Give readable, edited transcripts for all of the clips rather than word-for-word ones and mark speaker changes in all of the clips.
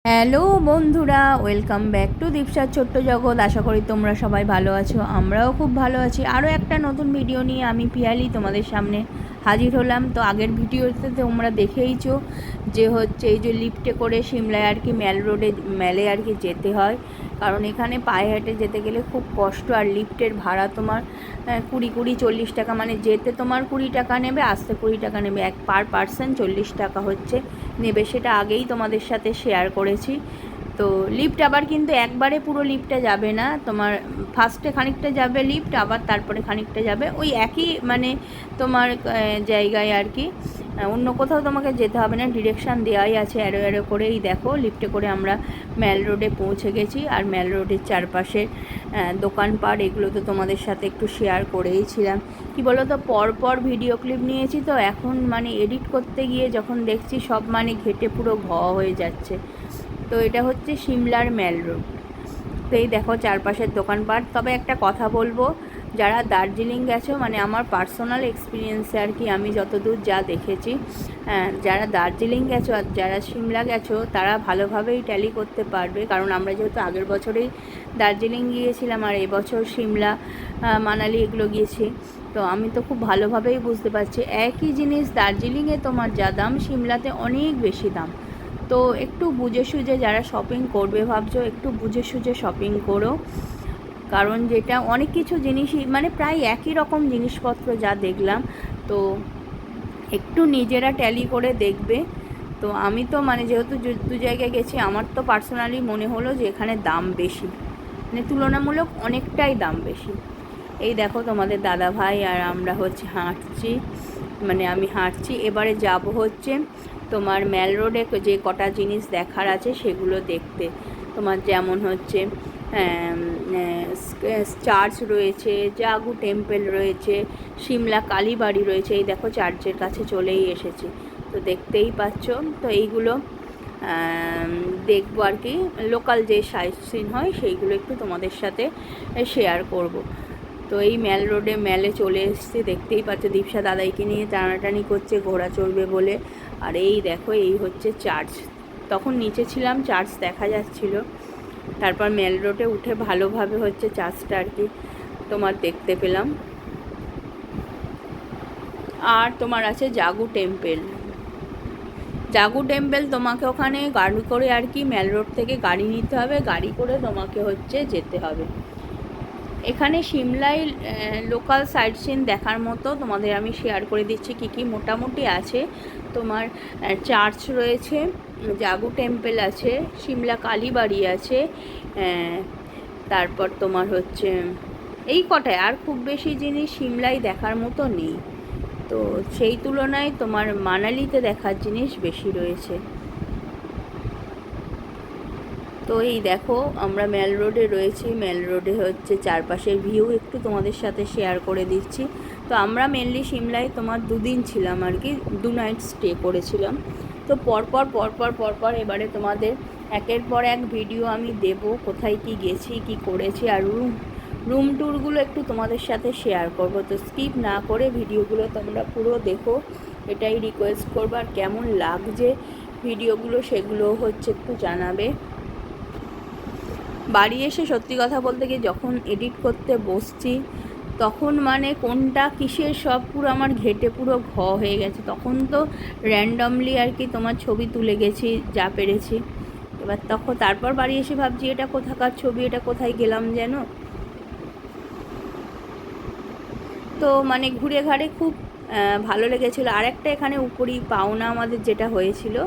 Speaker 1: Hello বন্ধুরা, welcome back to দীপসার ছোট্ট জগৎ। আশা করি তোমরা সবাই ভালো আছো, আমরাও খুব ভালো আছি। আরও একটা নতুন ভিডিও নিয়ে আমি পিয়ালি তোমাদের সামনে হাজির হলাম। তো আগের ভিডিওতে তোমরা দেখেইছো যে হচ্ছে এই যে লিফটে করে সিমলায় আর কি মেলে আর কি যেতে হয়, কারণ এখানে পায়ে হেঁটে যেতে গেলে খুব কষ্ট। আর লিফটের ভাড়া তোমার 40 টাকা, মানে যেতে তোমার 20 টাকা নেবে, আসতে 20 টাকা নেবে, পার পার্সন 40 টাকা হচ্ছে নেবে। সেটা আগেই তোমাদের সাথে শেয়ার করেছি। তো লিফট আবার কিন্তু একবারে পুরো লিফটটা যাবে না, তোমার ফার্স্টে খানিকটা যাবে লিফট, আবার তারপরে খানিকটা যাবে ওই একই মানে তোমার জায়গায় আর কি। অন্য কোথাও তোমাকে যেতে হবে না, ডিরেকশান দেওয়াই আছে অ্যারো অ্যারো করেই। দেখো লিফটে করে আমরা ম্যাল রোডে পৌঁছে গেছি। আর ম্যাল রোডের চারপাশে দোকানপাট এগুলো তো তোমাদের সাথে একটু শেয়ার করেইছিলাম। কি বলো তো, পরপর ভিডিও ক্লিপ নিয়েছি, তো এখন মানে এডিট করতে গিয়ে যখন দেখছি সব মানে ঘেটে পুরো হয়ে যাচ্ছে। তো এটা হচ্ছে সিমলার ম্যাল রোড। তো এই দেখো চারপাশের দোকানপাট। তবে একটা কথা বলবো, যারা দার্জিলিং গেছো, মানে আমার পার্সোনাল এক্সপিরিয়েন্সে আর কি আমি যতদূর যা দেখেছি, যারা দার্জিলিং গেছো আর যারা সিমলা গেছো তারা ভালোভাবেই ট্যালি করতে পারবে। কারণ আমরা যেহেতু আগের বছরেই দার্জিলিং গিয়েছিলাম আর এবছর সিমলা মানালি এগুলো গিয়েছি, তো আমি তো খুব ভালোভাবেই বুঝতে পারছি একই জিনিস দার্জিলিংয়ে তোমার যা দাম সিমলাতে অনেক বেশি দাম। তো একটু বুঝে সুঝে যারা শপিং করবে ভাবছো, একটু বুঝে সুঝে শপিং করো। কারণ যেটা অনেক কিছু জিনিসই মানে প্রায় একই রকম জিনিসপত্র যা দেখলাম, তো একটু নিজেরা ট্যালি করে দেখবে। তো আমি তো মানে যেহেতু দু জায়গায় গেছি, আমার তো পার্সোনালি মনে হলো যে এখানে দাম বেশি, মানে তুলনামূলক অনেকটাই দাম বেশি। এই দেখো তোমাদের দাদা ভাই আর আমরা হচ্ছে হাঁটছি, মানে আমি হাঁটছি। এবারে যাব হচ্ছে তোমার ম্যাল রোডে যে কটা জিনিস দেখার আছে সেগুলো দেখতে। তোমার যেমন হচ্ছে চার্চ রয়েছে, জাগু টেম্পল রয়েছে, সিমলা কালীবাড়ি রয়েছে। এই দেখো চার্চের কাছে চলেই এসেছি, তো দেখতেই পাচ্ছ। তো এইগুলো দেখবো আর কি, লোকাল যে সাইট সিন হয় সেইগুলো একটু তোমাদের সাথে শেয়ার করব। তো এই ম্যাল রোডে মেলে চলে এসেছি, দেখতেই পাচ্ছ দীপসা দাদাইকে নিয়ে টানাটানি করছে ঘোড়া চড়বে বলে। আর এই দেখো এই হচ্ছে চার্চ। তখন নিচে ছিলাম, চার্চ দেখা যাচ্ছিল, তারপর মেল রোডে উঠে ভালোভাবে হচ্ছে চার্চটা আর কি তোমার দেখতে পেলাম। আর তোমার আছে জাগু টেম্পল। জাগু টেম্পল তোমাকে ওখানে গাড়ি করে আর কি মেল রোড থেকে গাড়ি নিতে হবে, গাড়ি করে তোমাকে হচ্ছে যেতে হবে। এখানে সিমলায় লোকাল সাইট সিন দেখার মতো তোমাদের আমি শেয়ার করে দিচ্ছি কী কী মোটামুটি আছে। তোমার চার্চ রয়েছে, জাগু টেম্পল আছে, সিমলা কালীবাড়ি আছে, তারপর তোমার হচ্ছে এই কটায়, আর খুব বেশি জিনিস সিমলায় দেখার মতো নেই। তো সেই তুলনায় তোমার মানালিতে দেখার জিনিস বেশি রয়েছে। তো এই দেখো আমরা ম্যাল রোডে রয়েছি, ম্যাল রোডে হচ্ছে চারপাশের ভিউ একটু তোমাদের সাথে শেয়ার করে দিচ্ছি। তো আমরা মেনলি সিমলায় তোমার 2 দিন ছিলাম আর কি, 2 নাইট স্টে করেছিলাম। তো পরপর এবারে তোমাদের একের পর এক ভিডিও আমি দেব, কোথায় কি গেছি কি করেছি, আর রুম ট্যুরগুলো একটু তোমাদের সাথে শেয়ার করব। তো স্কিপ না করে ভিডিওগুলো তোমরা পুরো দেখো, এটাই রিকোয়েস্ট করবো। আর কেমন লাগছে ভিডিওগুলো সেগুলো হচ্ছে একটু জানাবে। বাড়ি এসে সত্যি কথা বলতে গিয়ে যখন এডিট করতে বসছি, তখন মানে কোনটা কিসের সব পুরো আমার ঘেটে পুরো হয়ে গেছে। তখন তো র্যান্ডমলি আর কি তোমার ছবি তুলে গেছি যা পেরেছি। এবার তারপর বাড়ি এসে ভাবছি এটা কোথাকার ছবি, এটা কোথায় গেলাম যেন। তো মানে ঘুরে ঘাড়ে খুব ভালো লেগেছিলো। আর একটা এখানে উপরই পাওনা আমাদের যেটা হয়েছিল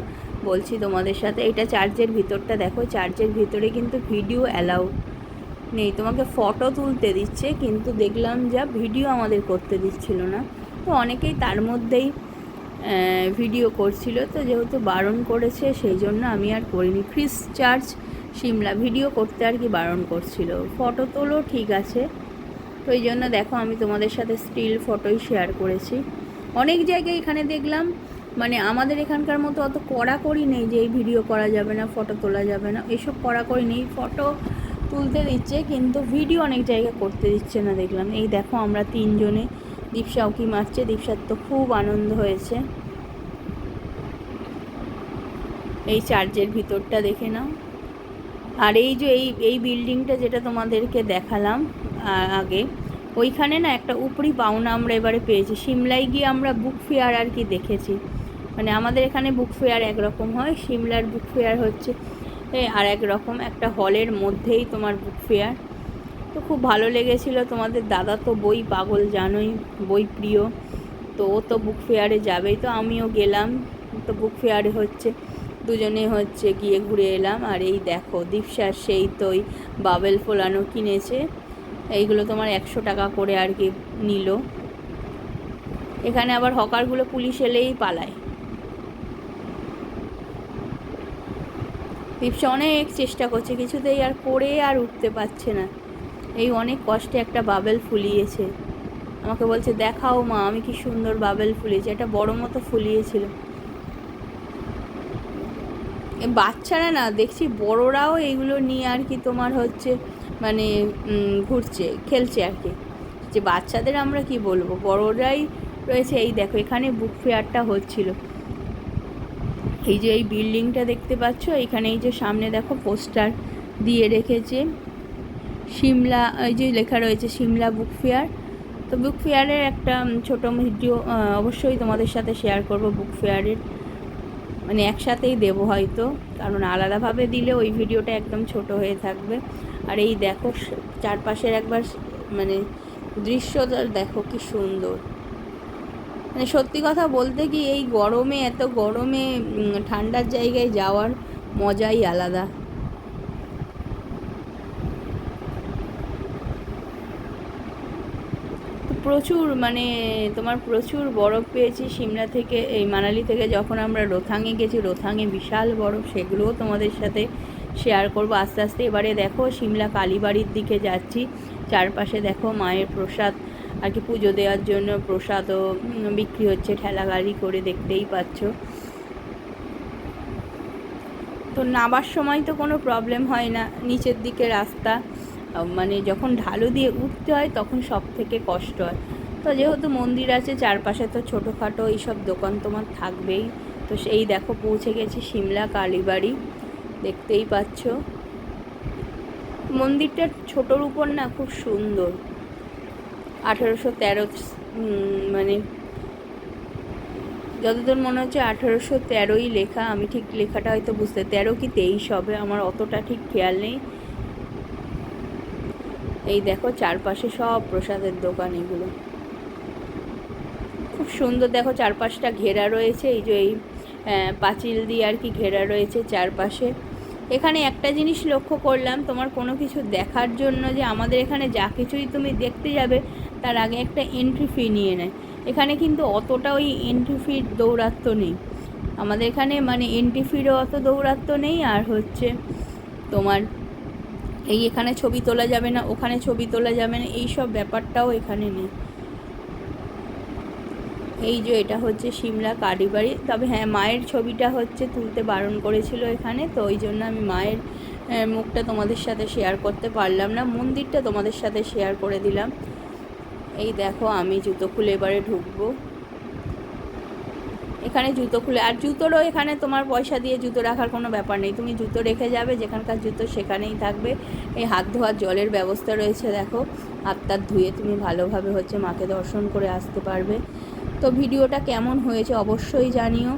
Speaker 1: বলছি তোমাদের সাথে, এটা চার্চের ভিতরটা দেখো, চার্চের ভিতরে কিন্তু ভিডিও অ্যালাউ নেই, তোমাকে ফটো তুলতে দিচ্ছে কিন্তু দেখলাম যা ভিডিও আমাদের করতে দিচ্ছিল না। তো অনেকেই তার মধ্যেই ভিডিও করছিল, তো যেহেতু বারণ করেছে সেই জন্য আমি আর করিনি। ক্রিস চার্চ সিমলা ভিডিও করতে আর কি বারণ করছিল, ফটো তোলো ঠিক আছে। তো এই জন্য দেখো আমি তোমাদের সাথে স্টিল ফটোই শেয়ার করেছি। অনেক জায়গায় এখানে দেখলাম মানে আমাদের এখানকার মতো অত কড়াকড়ি নেই যে এই ভিডিও করা যাবে না, ফটো তোলা যাবে না, এসব কড়াকড়ি নেই। ফটো তুলতে দিচ্ছে কিন্তু ভিডিও অনেক জায়গায় করতে দিচ্ছে না দেখলাম। এই দেখো আমরা 3 জনে, দীপসা উকি মারছে, দীপসার তো খুব আনন্দ হয়েছে। এই চার্চের ভিতরটা দেখে নাও। আর এই যে এই বিল্ডিংটা যেটা তোমাদেরকে দেখালাম আগে, ওইখানে না একটা উপরি পাওনা আমরা এবারে পেয়েছি। সিমলায় গিয়ে আমরা বুক ফেয়ার আর কি দেখেছি, মানে আমাদের এখানে বুক ফেয়ার একরকম হয়, সিমলার বুক ফেয়ার হচ্ছে আর এক রকম, একটা হলের মধ্যেই তোমার বুক ফেয়ার। তো খুব ভালো লেগেছিলো। তোমাদের দাদা তো বই পাগল, জানোই, বই প্রিয়, তো ও তো বুক ফেয়ারে যাবেই, তো আমিও গেলাম। তো বুক ফেয়ারে হচ্ছে দুজনে হচ্ছে গিয়ে ঘুরে এলাম। আর এই দেখো দীপশার সেই তো ওই বাবেল ফোলানো কিনেছে, এইগুলো তোমার 100 টাকা করে আর কি নিল। এখানে আবার হকারগুলো পুলিশ এলেই পালায়। দীপশা অনেক চেষ্টা করছে, কিছুতেই আর করে আর উঠতে পারছে না। এই অনেক কষ্টে একটা বাবেল ফুলিয়েছে, আমাকে বলছে দেখাও মা আমি কি সুন্দর বাবেল ফুলিয়েছি, একটা বড় মতো ফুলিয়েছিল। বাচ্চারা না দেখছি বড়রাও এইগুলো নিয়ে আর কি তোমার হচ্ছে মানে ঘুরছে, খেলছে আর কি। যে বাচ্চাদের আমরা কি বলবো, বড়রাই রয়েছে। এই দেখো এখানে বুক ফেয়ারটা হচ্ছিল। এই যে এই বিল্ডিংটা দেখতে পাচ্ছ, এইখানে এই যে সামনে দেখো পোস্টার দিয়ে রেখেছে সিমলা, এই যে লেখা রয়েছে সিমলা বুক ফেয়ার। তো বুক ফেয়ারের একটা ছোটো ভিডিও অবশ্যই তোমাদের সাথে শেয়ার করব বুক ফেয়ারের, মানে একসাথেই দেবো হয়তো, কারণ আলাদাভাবে দিলে ওই ভিডিওটা একদম ছোট হয়ে থাকবে। আর এই দেখো চারপাশের একবার মানে দৃশ্যটা দেখো কি সুন্দর। মানে সত্যি কথা বলতে কি এই গরমে, এত গরমে ঠান্ডার জায়গায় যাওয়ার মজাই আলাদা। প্রচুর মানে তোমার প্রচুর বরফ পেয়েছি সিমলা থেকে, এই মানালি থেকে যখন আমরা রোথাঙে গেছি, রোথাঙে বিশাল বরফ, সেগুলোও তোমাদের সাথে শেয়ার করব আস্তে আস্তে। এবারে দেখো সিমলা কালীবাড়ির দিকে যাচ্ছি, চারপাশে দেখো মায়ের প্রসাদ আর কি, পুজো দেওয়ার জন্য প্রসাদও বিক্রি হচ্ছে ঠেলা গাড়ি করে, দেখতেই পাচ্ছ। তো নামার সময় তো কোনো প্রবলেম হয় না, নিচের দিকে রাস্তা, মানে যখন ঢালু দিয়ে উঠতে হয় তখন সব থেকে কষ্ট হয়। তো যেহেতু মন্দির আছে চারপাশে, তো ছোটোখাটো এইসব দোকান তোমার থাকবেই। তো সেই দেখো পৌঁছে গেছি সিমলা কালীবাড়ি, দেখতেই পাচ্ছ। মন্দিরটা ছোটোর উপর না খুব সুন্দর, 1813 মানে যতদূর মনে হচ্ছে 1813ই লেখা, আমি ঠিক লেখাটা হয়তো বুঝতে 13 কি 23 হবে, আমার অতটা ঠিক খেয়াল নেই। এই দেখো চারপাশে সব প্রসাদের দোকান, এগুলো খুব সুন্দর। দেখো চারপাশটা ঘেরা রয়েছে, এই যে এই পাঁচিল দিয়ে আর কি ঘেরা রয়েছে চারপাশে। এখানে একটা জিনিস লক্ষ্য করলাম, তোমার কোনো কিছু দেখার জন্য যে আমাদের এখানে যা কিছুই তুমি দেখতে যাবে তার আগে একটা এন্ট্রি ফি নিয়ে নেয়, এখানে কিন্তু অতটা ওই এন্ট্রি ফির দৌরাত্ম্য নেই। আমাদের এখানে মানে এন্ট্রি ফিরও অত দৌরাত্ম্য নেই। আর হচ্ছে তোমার এই এখানে ছবি তোলা যাবে না, ওখানে ছবি তোলা যাবে না, এই সব ব্যাপারটাও এখানে নেই। এই যে এটা হচ্ছে সিমলা কালীবাড়ি, তবে হ্যাঁ মায়ের ছবিটা হচ্ছে তুলতে বারণ করেছিল এখানে, তো ওই জন্য আমি মায়ের মুখটা তোমাদের সাথে শেয়ার করতে পারলাম না, মন্দিরটা তোমাদের সাথে শেয়ার করে দিলাম। এই দেখো আমি জুতো খুলে এবারে ঢুকবো, এখানে জুতো খুলে, আর জুতোরও এখানে তোমার পয়সা দিয়ে জুতো রাখার কোনো ব্যাপার নেই, তুমি জুতো রেখে যাবে, যেখানকার জুতো সেখানেই থাকবে। এই হাত ধোয়ার জলের ব্যবস্থা রয়েছে, দেখো হাত টাত ধুয়ে তুমি ভালোভাবে হচ্ছে মাকে দর্শন করে আসতে পারবে। তো ভিডিওটা কেমন হয়েছে অবশ্যই জানিও।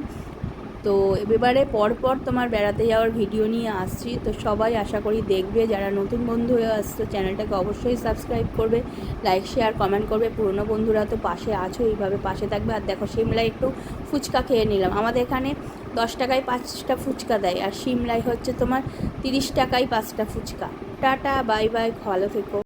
Speaker 1: তো এবারে পরপর তোমার বেড়াতে যাওয়ার ভিডিও নিয়ে আসছি, তো সবাই আশা করি দেখবে। যারা নতুন বন্ধু হয়ে আসছো চ্যানেলটাকে অবশ্যই সাবস্ক্রাইব করবে, লাইক শেয়ার কমেন্ট করবে। পুরনো বন্ধুরা তো পাশে আছো, এইভাবে পাশে থাকবে। আর দেখো সিমলায় একটু ফুচকা খেয়ে নিলাম, আমাদের এখানে 10 টাকায় 5টা ফুচকা দেয়, আর সিমলায় হচ্ছে তোমার 30 টাকায় 5টা ফুচকা। টাটা বাই বাই, ভালো থেকো।